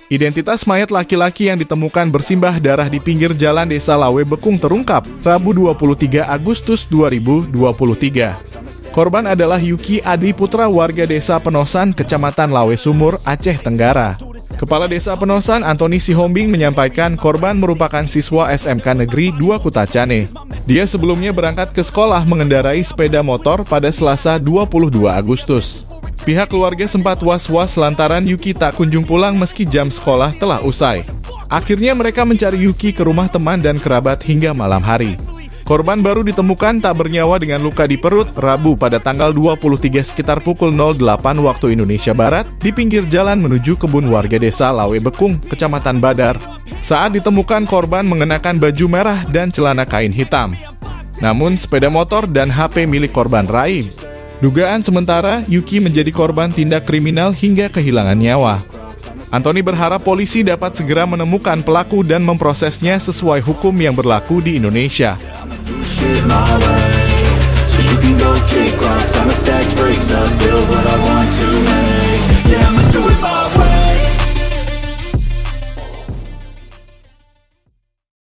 Identitas mayat laki-laki yang ditemukan bersimbah darah di pinggir jalan Desa Lawe Bekung terungkap Rabu 23 Agustus 2023. Korban adalah Yuki Adi Putra, warga Desa Penosan, Kecamatan Lawe Sumur, Aceh Tenggara. Kepala Desa Penosan, Antoni Sihombing, menyampaikan korban merupakan siswa SMK Negeri 2 Kutacane. Dia sebelumnya berangkat ke sekolah mengendarai sepeda motor pada Selasa 22 Agustus. Pihak keluarga sempat was-was lantaran Yuki tak kunjung pulang meski jam sekolah telah usai. Akhirnya mereka mencari Yuki ke rumah teman dan kerabat hingga malam hari. Korban baru ditemukan tak bernyawa dengan luka di perut Rabu pada tanggal 23 sekitar pukul 08 waktu Indonesia Barat di pinggir jalan menuju kebun warga Desa Lawe Bekung, Kecamatan Badar. Saat ditemukan, korban mengenakan baju merah dan celana kain hitam. Namun sepeda motor dan HP milik korban raib. Dugaan sementara, Yuki menjadi korban tindak kriminal hingga kehilangan nyawa. Antoni berharap polisi dapat segera menemukan pelaku dan memprosesnya sesuai hukum yang berlaku di Indonesia. So you can go kick rocks, I'ma stack bricks up, build what I want to, man.